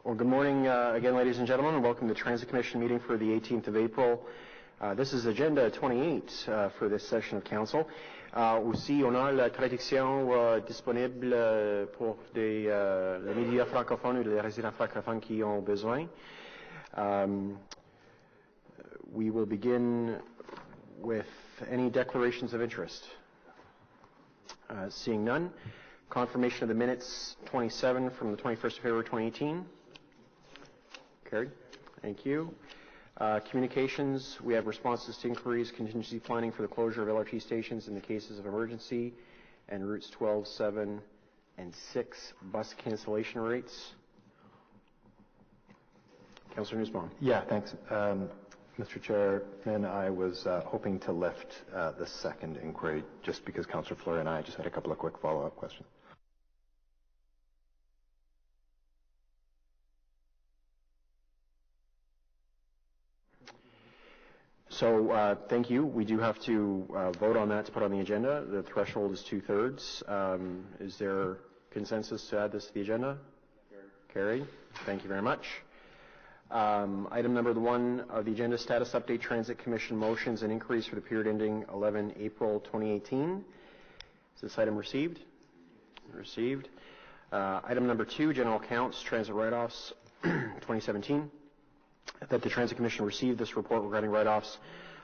Well, good morning again, ladies and gentlemen, and welcome to the Transit Commission meeting for the 18th of April. This is Agenda 28 for this session of Council. Aussi, on a la traduction disponible pour les médias francophones ou les résidents francophones qui ont besoin. We will begin with any declarations of interest. Seeing none. Confirmation of the minutes 27 from the 21st of February 2018. Carried. Thank you. Communications, we have responses to inquiries, contingency planning for the closure of LRT stations in the cases of emergency, and routes 12, 7, and 6 bus cancellation rates. Councillor Nussbaum. Yeah, thanks. Mr. Chairman, I was hoping to lift the second inquiry just because Councillor Fleury and I just had a couple of quick follow-up questions. So thank you. We do have to vote on that to put on the agenda. The threshold is 2/3. Is there consensus to add this to the agenda? Carried. Thank you very much. Item number 1 of the agenda, status update, Transit Commission motions and inquiries for the period ending 11 April 2018. Is this item received? Received. Item number 2, general accounts, transit write-offs 2017. That the Transit Commission received this report regarding write-offs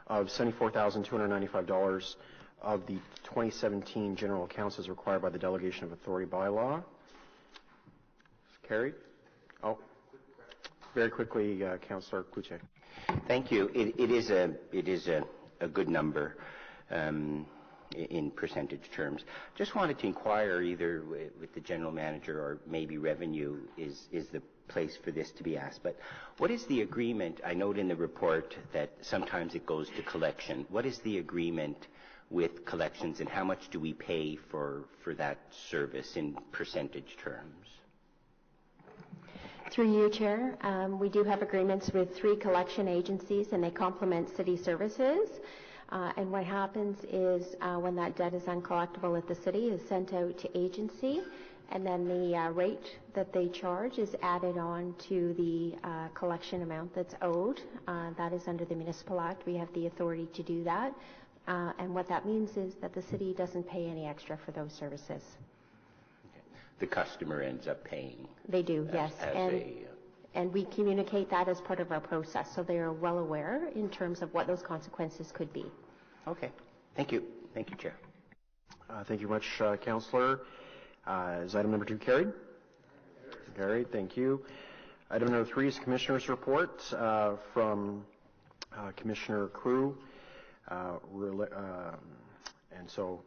of $74,295 of the 2017 general accounts as required by the Delegation of Authority bylaw. Carried. Oh, very quickly, Councillor Cloutier. Thank you. It is a good number in percentage terms. Just wanted to inquire either with the general manager or maybe revenue is the place for this to be asked. But what is the agreement? I note in the report that sometimes it goes to collection. What is the agreement with collections, and how much do we pay for that service in percentage terms? Through you, Chair, we do have agreements with 3 collection agencies, and they complement city services. And what happens is when that debt is uncollectible at the city, is sent out to agency, and then the rate that they charge is added on to the collection amount that's owed. That is under the Municipal Act. We have the authority to do that. And what that means is that the city doesn't pay any extra for those services. The customer ends up paying. They do, yes. And we communicate that as part of our process, so they are well aware in terms of what those consequences could be. Okay. Thank you. Thank you, Chair. Thank you much, Councillor. Is item number 2 carried? Carried. Thank you. Item number 3 is Commissioner's report from Commissioner Crew. And so,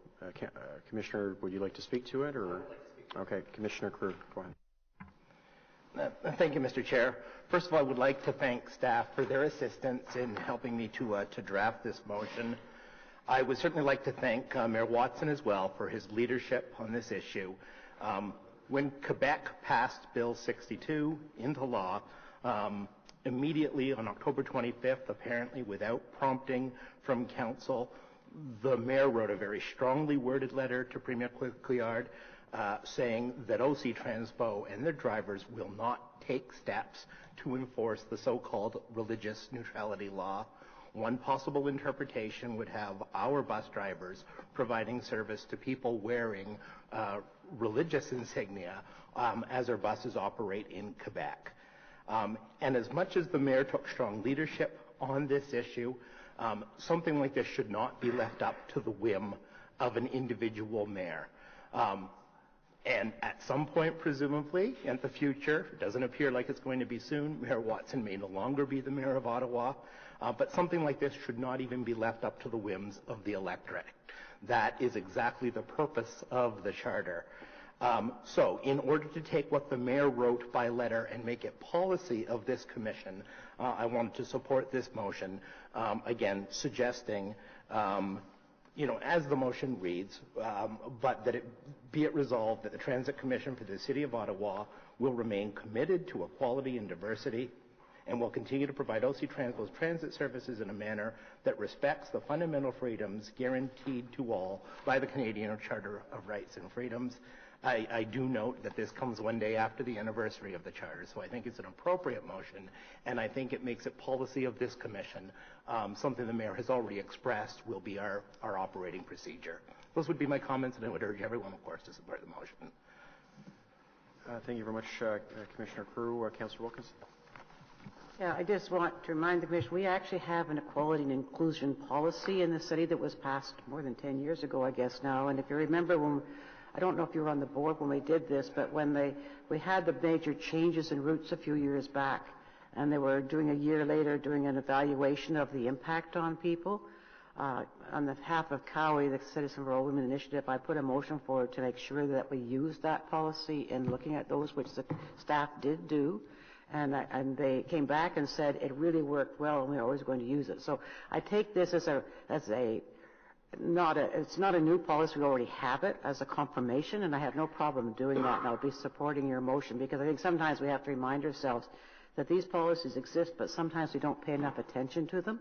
Commissioner, would you like to speak to it, or? Okay, Commissioner Crew, go ahead. Thank you, Mr. Chair. First of all, I would like to thank staff for their assistance in helping me to draft this motion. I would certainly like to thank Mayor Watson as well for his leadership on this issue. When Quebec passed Bill 62 into law, immediately on October 25th, apparently without prompting from Council, the Mayor wrote a very strongly worded letter to Premier Couillard saying that OC Transpo and their drivers will not take steps to enforce the so-called religious neutrality law. One possible interpretation would have our bus drivers providing service to people wearing religious insignia as our buses operate in Quebec. And as much as the Mayor took strong leadership on this issue, something like this should not be left up to the whim of an individual mayor. And at some point, presumably, in the future, it doesn't appear like it's going to be soon, Mayor Watson may no longer be the mayor of Ottawa, but something like this should not even be left up to the whims of the electorate. That is exactly the purpose of the Charter. So, in order to take what the Mayor wrote by letter and make it policy of this Commission, I wanted to support this motion, again, suggesting as the motion reads, but that it be it resolved that the Transit Commission for the City of Ottawa will remain committed to equality and diversity and will continue to provide OC Transpo's transit services in a manner that respects the fundamental freedoms guaranteed to all by the Canadian Charter of Rights and Freedoms. I do note that this comes one day after the anniversary of the charter, so I think it's an appropriate motion, and I think it makes it policy of this commission, something the mayor has already expressed will be our operating procedure. Those would be my comments, and I would urge everyone, of course, to support the motion. Thank you very much, Commissioner Crew. Councillor Wilkinson. Yeah, I just want to remind the Commission, we actually have an equality and inclusion policy in the city that was passed more than 10 years ago, I guess now. And if you remember when, I don't know if you were on the board when we did this, but when we had the major changes in routes a few years back, and they were doing a year later doing an evaluation of the impact on people. On the behalf of COWI, the Citizen for All Women Initiative, I put a motion forward to make sure that we use that policy in looking at those, which the staff did do. And they came back and said it really worked well, and we're always going to use it. So I take this it's not a new policy. We already have it as a confirmation, and I have no problem doing that. And I'll be supporting your motion because I think sometimes we have to remind ourselves that these policies exist, but sometimes we don't pay enough attention to them.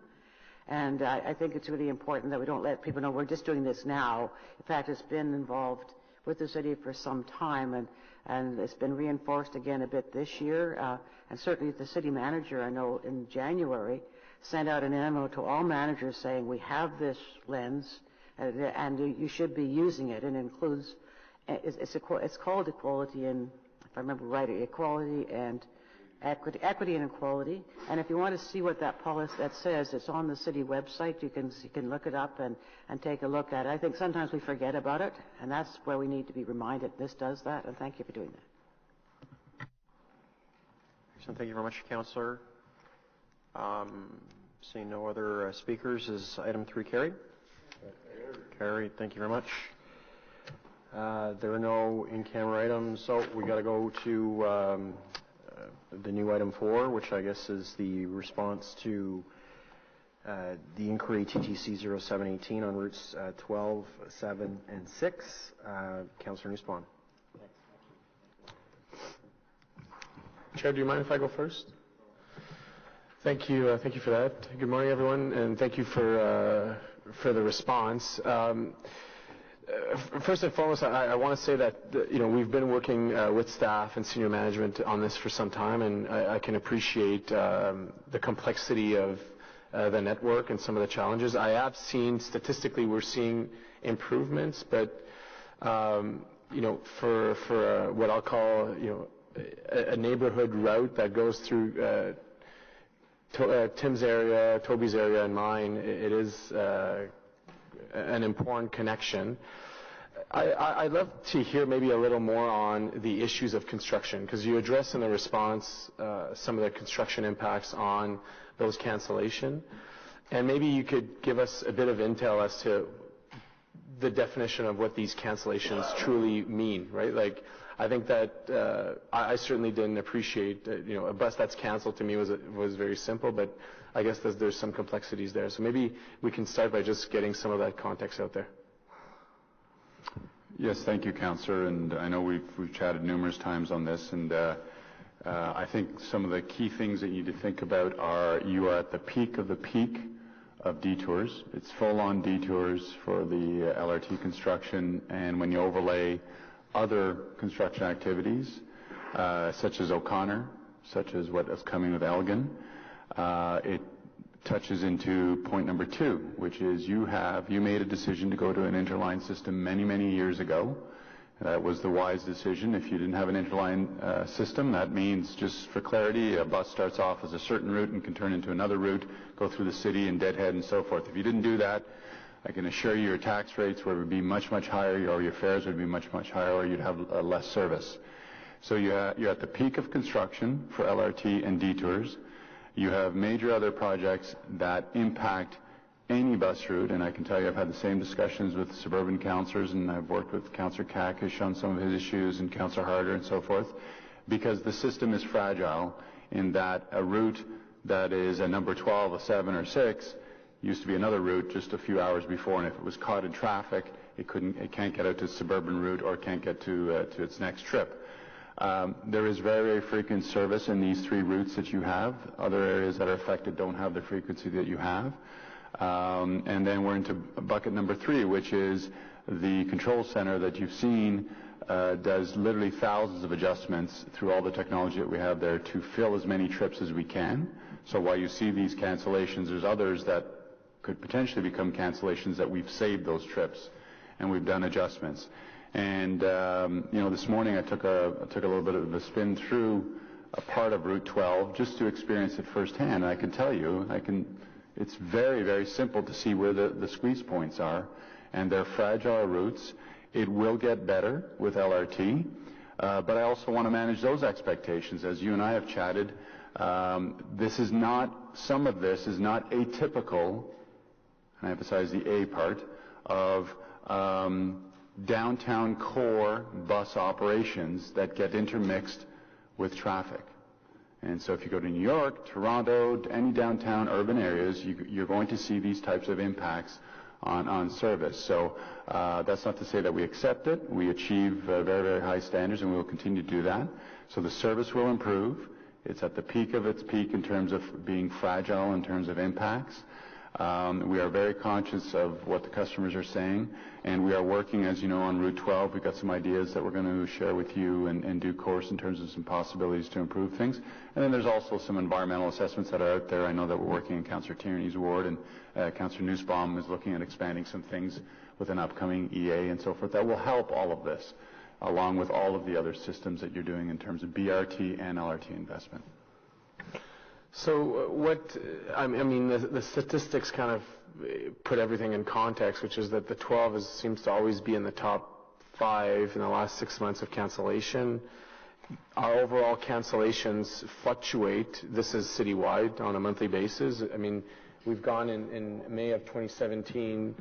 And I think it's really important that we don't let people know we're just doing this now. In fact, it's been involved with the city for some time, and it's been reinforced again a bit this year. And certainly the city manager, I know in January, sent out an memo to all managers saying we have this lens, and you should be using it. And it includes, it's called equality and, if I remember right, equality and equity and equality. And if you want to see what that policy that says, it's on the city website. You can look it up and take a look at it. I think sometimes we forget about it, and that's where we need to be reminded. This does that, and thank you for doing that. Excellent. Thank you very much, Councillor. Seeing no other speakers, is item 3 carried? Carried. Thank you very much. There are no in-camera items, so we got to go to the new item 4, which I guess is the response to the inquiry TTC 0718 on routes 12, 7, and 6. Councillor Nussbaum. Chair, do you mind if I go first? Thank you. Thank you for that. Good morning, everyone, and thank you for the response. First and foremost, I want to say that we've been working with staff and senior management on this for some time, and I can appreciate the complexity of the network and some of the challenges. I have seen statistically we're seeing improvements, but for what I'll call a neighborhood route that goes through Tim's area, Toby's area, and mine, it is an important connection. I'd love to hear maybe a little more on the issues of construction, because you address in the response some of the construction impacts on those cancellation. And maybe you could give us a bit of intel as to the definition of what these cancellations truly mean, right? Like, I think that I certainly didn't appreciate, a bus that's canceled to me was very simple, but I guess there's some complexities there. So maybe we can start by just getting some of that context out there. Yes, thank you, Councillor. And I know we've chatted numerous times on this, and I think some of the key things that you need to think about are you are at the peak of detours. It's full-on detours for the LRT construction, and when you overlay other construction activities, such as O'Connor, such as what is coming with Elgin, it touches into point number 2, which is you made a decision to go to an interline system many, many years ago. That was the wise decision. If you didn't have an interline system, that means, just for clarity, a bus starts off as a certain route and can turn into another route, go through the city and deadhead and so forth. If you didn't do that, I can assure you your tax rates would be much, much higher, or your fares would be much, much higher, or you'd have less service. So you're at the peak of construction for LRT and detours. You have major other projects that impact any bus route, and I can tell you I've had the same discussions with suburban councillors, and I've worked with Councillor Kakish on some of his issues, and Councillor Harder and so forth, because the system is fragile in that a route that is a number 12, a 7, or 6 used to be another route just a few hours before, and if it was caught in traffic, it can't get out to its suburban route or can't get to its next trip. There is very, very frequent service in these 3 routes that you have. Other areas that are affected don't have the frequency that you have. And then we're into bucket number 3, which is the control center that you've seen does literally thousands of adjustments through all the technology that we have there to fill as many trips as we can. So while you see these cancellations, there's others that could potentially become cancellations that we've saved those trips and we've done adjustments. And this morning I took a little bit of a spin through a part of Route 12 just to experience it firsthand. And I can tell you, it's very, very simple to see where the squeeze points are, and they're fragile routes. It will get better with LRT, but I also want to manage those expectations. As you and I have chatted, some of this is not atypical, and I emphasize the A part, of downtown core bus operations that get intermixed with traffic. And so if you go to New York, Toronto, any downtown urban areas, you're going to see these types of impacts on service. So that's not to say that we accept it. We achieve very, very high standards, and we will continue to do that. So the service will improve. It's at the peak of its peak in terms of being fragile in terms of impacts. We are very conscious of what the customers are saying, and we are working, as you know, on Route 12. We've got some ideas that we're going to share with you in due course in terms of some possibilities to improve things. And then there's also some environmental assessments that are out there. I know that we're working in Councillor Tierney's ward, and Councillor Nussbaum is looking at expanding some things with an upcoming EA and so forth that will help all of this, along with all of the other systems that you're doing in terms of BRT and LRT investment. So the statistics kind of put everything in context, which is that the 12 seems to always be in the top 5 in the last 6 months of cancellation. Our overall cancellations fluctuate. This is citywide on a monthly basis. I mean, we've gone in May of 2017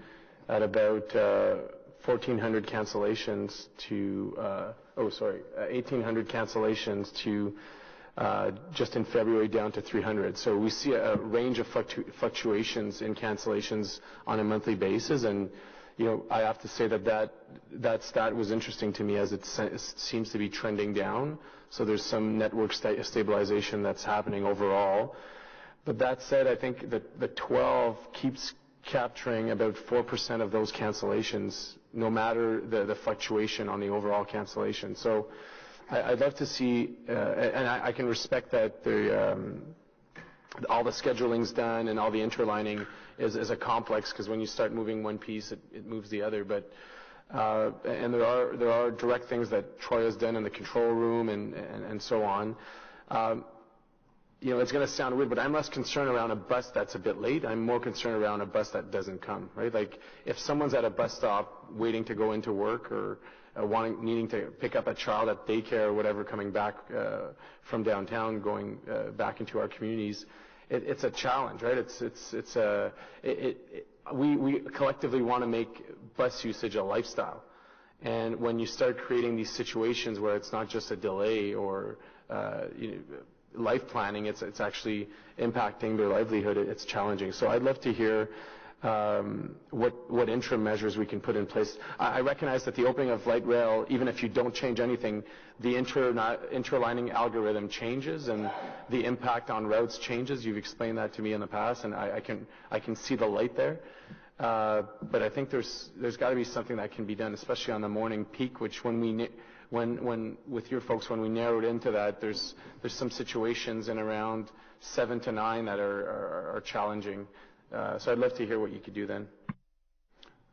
at about 1,400 cancellations to 1,800 cancellations to just in February down to 300. So we see a range of fluctuations in cancellations on a monthly basis, and I have to say that stat was interesting to me as it seems to be trending down. So there's some network stabilization that's happening overall. But that said, I think that the 12 keeps capturing about 4% of those cancellations, no matter the fluctuation on the overall cancellation. So I'd love to see, and I can respect that all the scheduling's done and all the interlining is a complex, because when you start moving one piece, it moves the other. But and there are direct things that Troy has done in the control room and so on. It's going to sound weird, but I'm less concerned around a bus that's a bit late. I'm more concerned around a bus that doesn't come, right? Like if someone's at a bus stop waiting to go into work, or needing to pick up a child at daycare or whatever, coming back from downtown, going back into our communities, it's a challenge, right? We collectively want to make bus usage a lifestyle, and when you start creating these situations where it's not just a delay or life planning, it's actually impacting their livelihood. It's challenging. So I'd love to hear what interim measures we can put in place. I recognize that the opening of light rail, even if you don't change anything, the interlining algorithm changes and the impact on routes changes. You've explained that to me in the past, and I can see the light there. But I think there's got to be something that can be done, especially on the morning peak, which when with your folks, when we narrowed into that, there's some situations in around 7 to 9 that are challenging. So I'd love to hear what you could do then.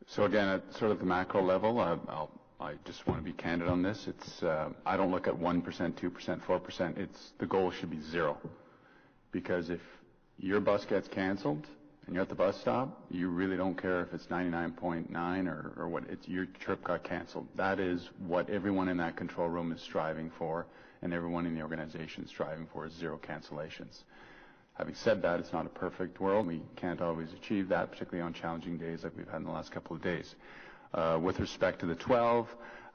So again, at sort of the macro level, I just want to be candid on this. I don't look at 1%, 2%, 4%. The goal should be 0. Because if your bus gets canceled and you're at the bus stop, you really don't care if it's 99.9 or what. Your trip got canceled. That is what everyone in that control room is striving for, and everyone in the organization is striving for, is 0 cancellations. Having said that, it's not a perfect world. We can't always achieve that, particularly on challenging days like we've had in the last couple of days. With respect to the 12,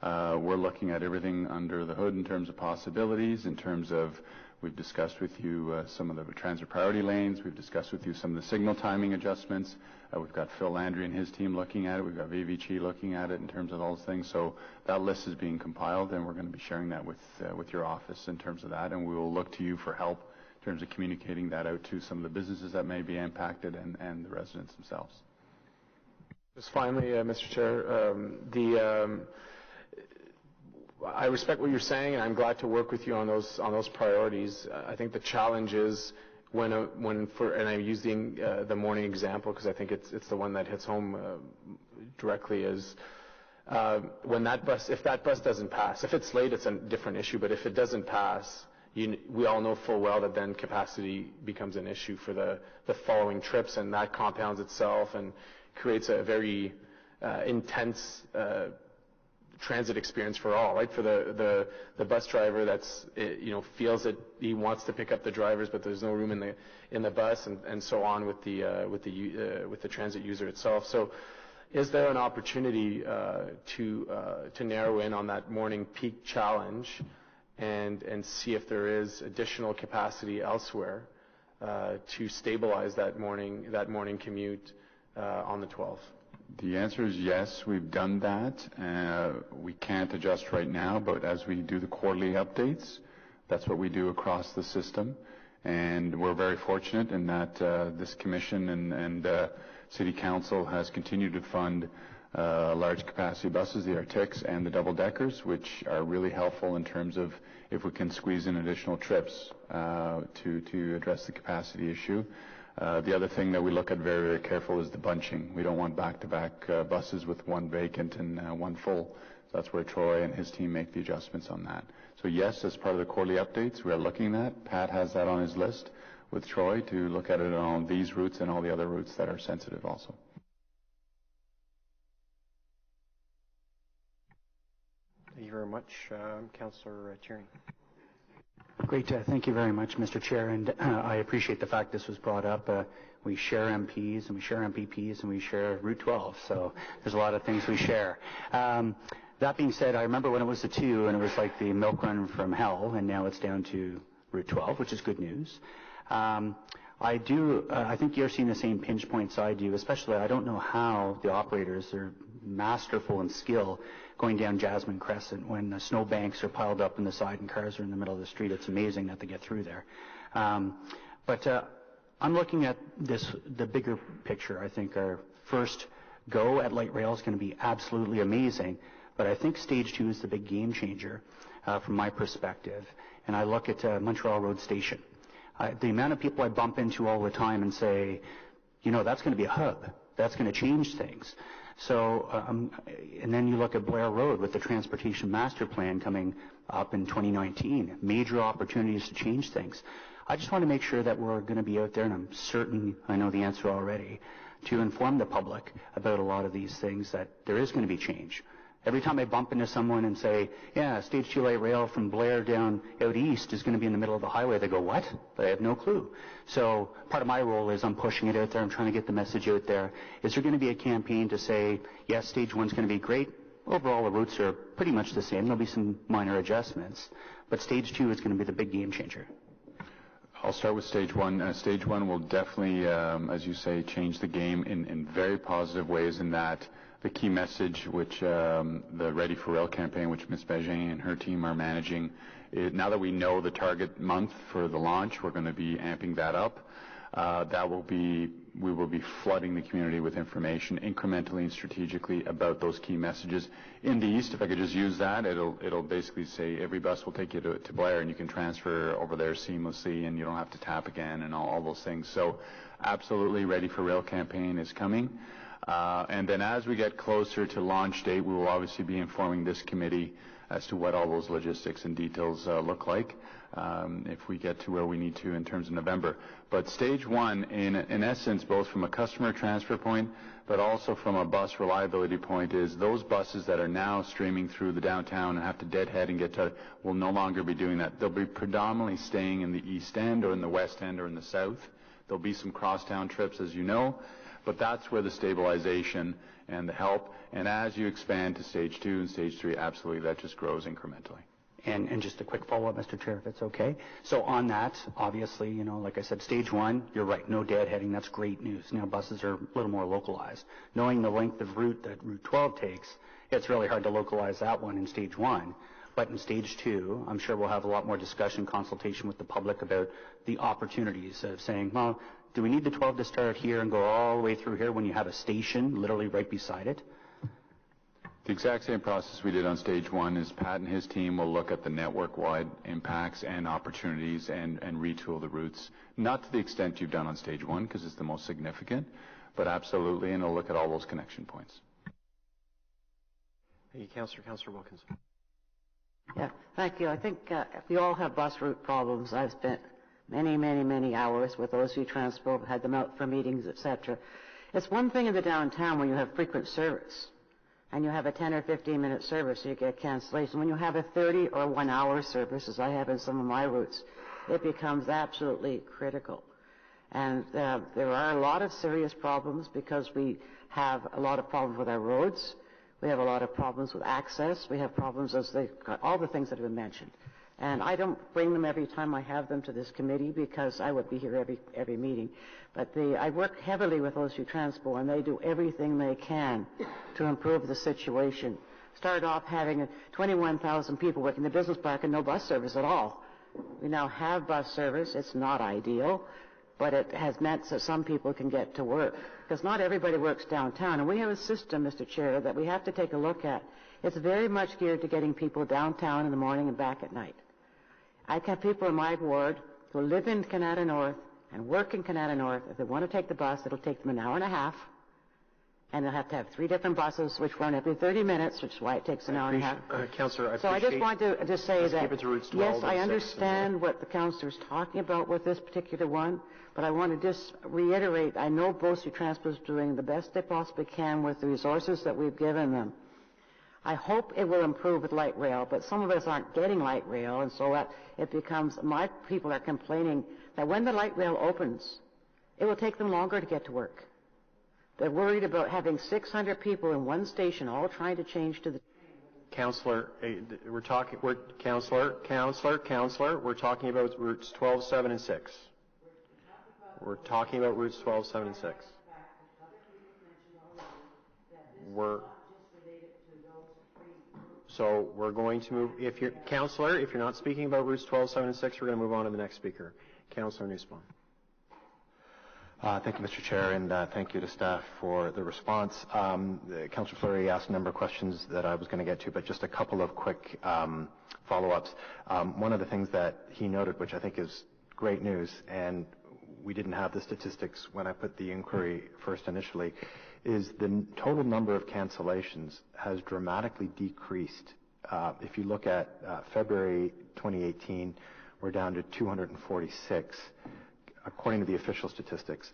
we're looking at everything under the hood in terms of possibilities, in terms of, we've discussed with you some of the transit priority lanes. We've discussed with you some of the signal timing adjustments. We've got Phil Landry and his team looking at it. We've got VVG looking at it in terms of all those things. So that list is being compiled, and we're going to be sharing that with your office in terms of that, and we will look to you for help in terms of communicating that out to some of the businesses that may be impacted and the residents themselves. Just finally, Mr. Chair, I respect what you're saying, and I'm glad to work with you on those priorities. I think the challenge is and I use the morning example because I think it's the one that hits home directly, is when if that bus doesn't pass. If it's late, it's a different issue, but if it doesn't pass, we all know full well that then capacity becomes an issue for the following trips, and that compounds itself and creates a very intense transit experience for all, right? For the bus driver feels that he wants to pick up the drivers, but there's no room in the bus, and so on with the transit user itself. So, is there an opportunity to narrow in on that morning peak challenge and see if there is additional capacity elsewhere to stabilize that morning commute on the 12th? The answer is yes, we've done that. We can't adjust right now, but as we do the quarterly updates, that's what we do across the system. And we're very fortunate in that this commission and City Council has continued to fund large capacity buses, the Arctics and the double-deckers, which are really helpful in terms of if we can squeeze in additional trips to address the capacity issue. The other thing that we look at very, very careful is the bunching. We don't want back-to-back buses with one vacant and one full. So that's where Troy and his team make the adjustments on that. So yes, as part of the quarterly updates, we are looking at that. Pat has that on his list with Troy to look at it on these routes and all the other routes that are sensitive also. Thank you very much. Councillor Tierney. Great. Thank you very much, Mr. Chair. And I appreciate the fact this was brought up. We share MPs, and we share MPPs, and we share Route 12. So there's a lot of things we share. That being said, I remember when it was the 2, and it was like the milk run from hell, and now it's down to Route 12, which is good news. I think you're seeing the same pinch points I do, especially I don't know how the operators are masterful in skill going down Jasmine Crescent when the snow banks are piled up in the side and cars are in the middle of the street. It's amazing that they get through there. But I'm looking at the bigger picture. I think our first go at light rail is going to be absolutely amazing, but I think Stage 2 is the big game changer from my perspective. And I look at Montreal Road Station. The amount of people I bump into all the time and say, that's going to be a hub. That's going to change things. So, and then you look at Blair Road with the Transportation Master Plan coming up in 2019, major opportunities to change things. I just want to make sure that we're going to be out there, and I'm certain I know the answer already, to inform the public about a lot of these things, that there is going to be change. Every time I bump into someone and say, yeah, Stage 2 light rail from Blair down out east is going to be in the middle of the highway, they go, what? But I have no clue. So part of my role is I'm pushing it out there. I'm trying to get the message out there. Is there going to be a campaign to say, yes, Stage 1 is going to be great. Overall, the routes are pretty much the same. There'll be some minor adjustments. But Stage 2 is going to be the big game changer. I'll start with Stage 1. Stage 1 will definitely, as you say, change the game in very positive ways, in that the key message, which the Ready for Rail campaign, which Ms. Bégin and her team are managing, now that we know the target month for the launch, we're going to be amping that up. We will be flooding the community with information incrementally and strategically about those key messages. In the east, if I could just use that, it'll basically say every bus will take you to Blair, and you can transfer over there seamlessly, and you don't have to tap again, and all those things. So absolutely, Ready for Rail campaign is coming. And then as we get closer to launch date, we will obviously be informing this committee as to what all those logistics and details look like if we get to where we need to in terms of November. But Stage 1, in essence, both from a customer transfer point, but also from a bus reliability point, is those buses that are now streaming through the downtown and have to deadhead and get to, will no longer be doing that. They'll be predominantly staying in the East End or in the West End or in the South. There'll be some crosstown trips, as you know. But that's where the stabilization and the help, and as you expand to Stage 2 and Stage 3, absolutely, that just grows incrementally. And just a quick follow-up, Mr. Chair, if it's okay. So on that, obviously, like I said, Stage 1, you're right, no deadheading, that's great news. Now buses are a little more localized. Knowing the length of route that Route 12 takes, it's really hard to localize that one in Stage 1. But in Stage 2, I'm sure we'll have a lot more discussion, consultation with the public about the opportunities of saying, well, do we need the 12 to start here and go all the way through here when you have a station literally right beside it? The exact same process we did on stage one is Pat and his team will look at the network-wide impacts and opportunities and retool the routes, not to the extent you've done on stage one because it's the most significant, but absolutely, and it'll look at all those connection points. Thank you, Councillor. Councillor Wilkinson. Yeah, thank you. I think we all have bus route problems. I've spent many hours with those who transport, had them out for meetings, etc. It's one thing in the downtown when you have frequent service and you have a 10 or 15-minute service, so you get cancellation. When you have a 30 or 1 hour service, as I have in some of my routes, it becomes absolutely critical. And there are a lot of serious problems because we have a lot of problems with our roads. We have a lot of problems with access. We have problems all the things that have been mentioned. And I don't bring them every time I have them to this committee because I would be here every meeting. But I work heavily with those who transport, and they do everything they can to improve the situation. Started off having 21,000 people working the business park and no bus service at all. We now have bus service. It's not ideal, but it has meant that some people can get to work. Because not everybody works downtown. And we have a system, Mr. Chair, that we have to take a look at. It's very much geared to getting people downtown in the morning and back at night. I have people in my ward who live in Canada North and work in Canada North. If they want to take the bus, it'll take them an hour and a half. And they'll have to have 3 different buses, which run every 30 minutes, which is why it takes an hour and a half. Councillor, so I just want to just say that, yes, I understand what the councillor is talking about with this particular one, but I want to just reiterate, I know BOCU Transport is doing the best they possibly can with the resources that we've given them. I hope it will improve with light rail, but some of us aren't getting light rail, and so it becomes, my people are complaining that when the light rail opens, it will take them longer to get to work. They're worried about having 600 people in one station all trying to change to the... Councillor, we're talking about routes 12, 7, and 6. We're talking about routes 12, 7, and 6. So we're going to move, Councillor, if you're not speaking about routes 12, 7, and 6, we're going to move on to the next speaker. Councillor Nussbaum. Thank you, Mr. Chair, and thank you to staff for the response. Councillor Fleury asked a number of questions that I was going to get to, but just a couple of quick follow-ups. One of the things that he noted, which I think is great news, and we didn't have the statistics when I put the inquiry first initially, is the total number of cancellations has dramatically decreased. If you look at February 2018, we're down to 246. According to the official statistics,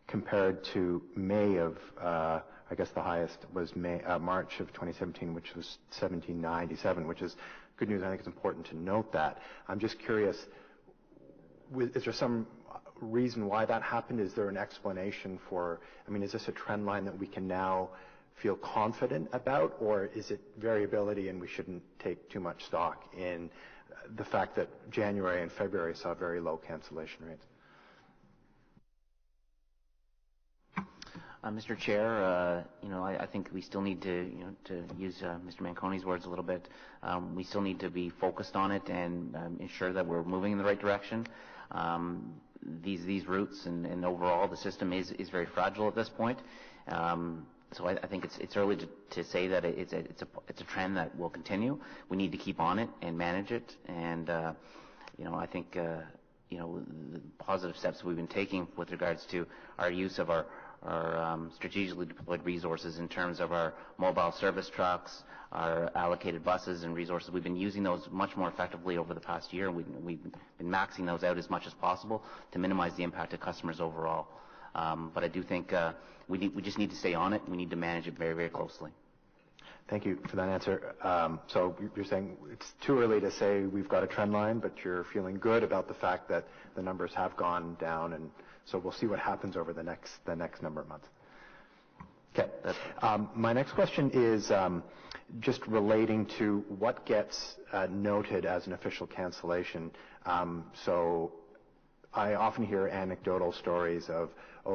compared to May of, I guess the highest was March of 2017, which was 1797, which is good news. I think it's important to note that. I'm just curious, is there some reason why that happened? Is there an explanation for, is this a trend line that we can now feel confident about, or is it variability and we shouldn't take too much stock in the fact that January and February saw very low cancellation rates? Mr. Chair, I think we still need to use Mr. Manconi's words a little bit. We still need to be focused on it and ensure that we're moving in the right direction. These routes and overall the system is very fragile at this point. So I think it's early to say that it's a trend that will continue. We need to keep on it and manage it. And I think the positive steps we've been taking with regards to our use of our strategically deployed resources in terms of our mobile service trucks, our allocated buses and resources. We've been using those much more effectively over the past year. We've been maxing those out as much as possible to minimize the impact to customers overall. But I do think we just need to stay on it. We need to manage it very, very closely. Thank you for that answer. So you're saying it's too early to say we've got a trend line, but you're feeling good about the fact that the numbers have gone down, and so we'll see what happens over the next number of months. Okay. My next question is just relating to what gets noted as an official cancellation. So I often hear anecdotal stories of,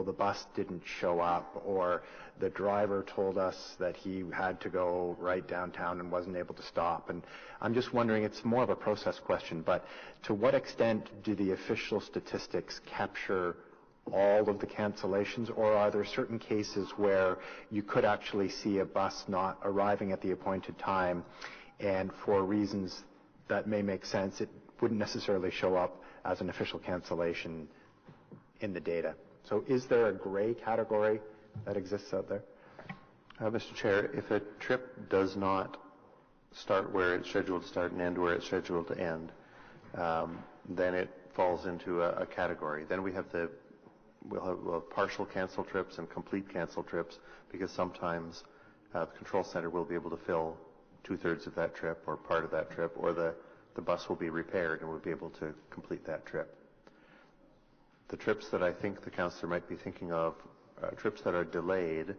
the bus didn't show up, or the driver told us that he had to go right downtown and wasn't able to stop. And I'm just wondering, it's more of a process question, but to what extent do the official statistics capture all of the cancellations, or are there certain cases where you could actually see a bus not arriving at the appointed time, and for reasons that may make sense, it wouldn't necessarily show up as an official cancellation in the data? So is there a gray category that exists out there? Mr. Chair, if a trip does not start where it's scheduled to start and end where it's scheduled to end, then it falls into a category. Then we'll have partial cancel trips and complete cancel trips, because sometimes the control center will be able to fill 2/3 of that trip or part of that trip, or the bus will be repaired and we'll be able to complete that trip. The trips that I think the councillor might be thinking of, trips that are delayed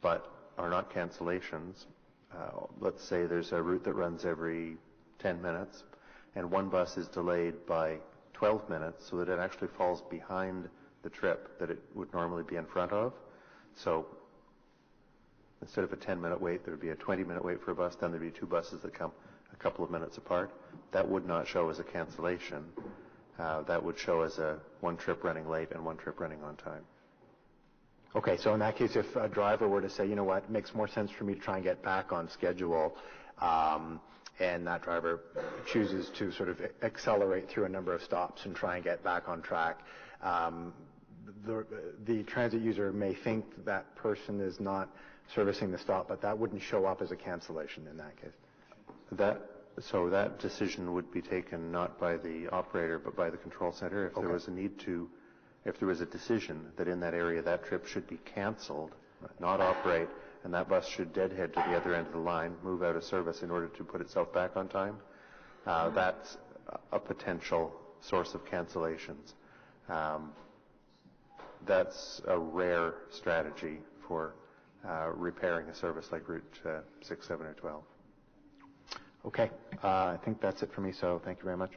but are not cancellations. Let's say there's a route that runs every 10 minutes and one bus is delayed by 12 minutes so that it actually falls behind the trip that it would normally be in front of. So instead of a 10-minute wait, there would be a 20-minute wait for a bus, then there would be two buses that come a couple of minutes apart. That would not show as a cancellation. That would show as one trip running late and one trip running on time. Okay, so in that case, if a driver were to say, you know what, it makes more sense for me to try and get back on schedule, and that driver chooses to sort of accelerate through a number of stops and try and get back on track, the transit user may think that person is not servicing the stop, but that wouldn't show up as a cancellation in that case. So that decision would be taken not by the operator but by the control center. If there was a need to, if there was a decision that in that area that trip should be canceled, not operate, and that bus should deadhead to the other end of the line, move out of service in order to put itself back on time, that's a potential source of cancellations. That's a rare strategy for repairing a service like Route 6, 7, or 12. Okay, I think that's it for me, so thank you very much.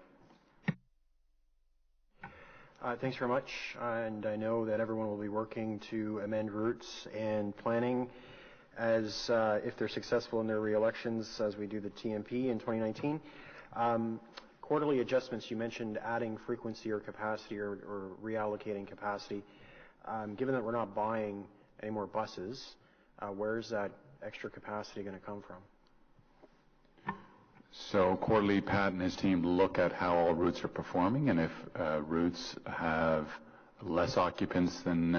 Thanks very much, and I know that everyone will be working to amend routes and planning as if they're successful in their re-elections as we do the TMP in 2019. Quarterly adjustments, you mentioned adding frequency or capacity or reallocating capacity. Given that we're not buying any more buses, where's that extra capacity going to come from? So quarterly, Pat and his team look at how all routes are performing, and if routes have less occupants than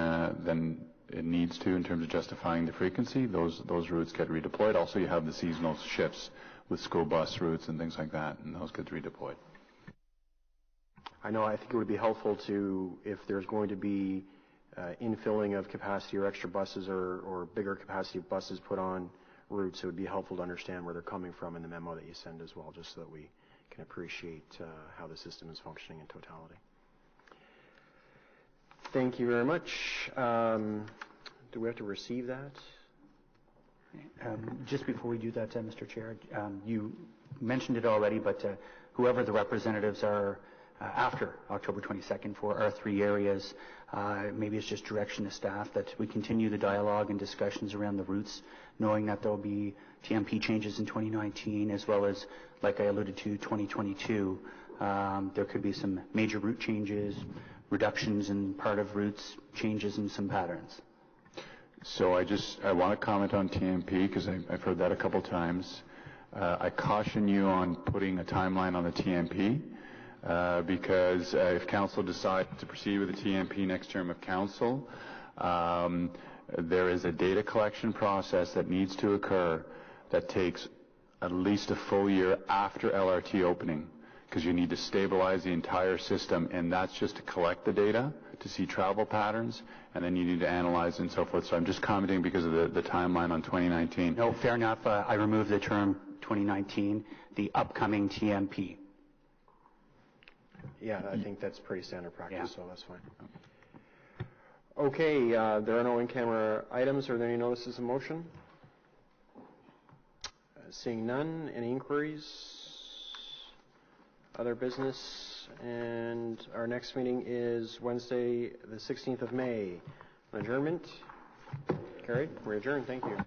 it needs to in terms of justifying the frequency, those routes get redeployed. Also, you have the seasonal shifts with school bus routes and things like that, and those get redeployed. I know, I think it would be helpful to, if there's going to be infilling of capacity or extra buses or bigger capacity buses put on routes, it would be helpful to understand where they're coming from in the memo that you send as well, just so that we can appreciate how the system is functioning in totality. Thank you very much. Do we have to receive that? Just before we do that, Mr. Chair, you mentioned it already, but whoever the representatives are after October 22nd for our three areas, maybe it's just direction to staff that we continue the dialogue and discussions around the routes, knowing that there will be TMP changes in 2019 as well as, like I alluded to, 2022. There could be some major route changes, reductions in part of routes, changes in some patterns. So I want to comment on TMP because I've heard that a couple times. I caution you on putting a timeline on the TMP because if council decides to proceed with the TMP next term of council, there is a data collection process that needs to occur that takes at least a full year after LRT opening, because you need to stabilize the entire system, and that's just to collect the data, to see travel patterns, and then you need to analyze and so forth. So I'm just commenting because of the timeline on 2019. No, fair enough. I removed the term 2019, the upcoming TMP. Yeah, I think that's pretty standard practice, so that's fine. Okay, there are no in-camera items. Are there any notices of motion? Seeing none, any inquiries? Other business? And our next meeting is Wednesday, the 16th of May. Adjournment? Carried. We're adjourned. Thank you.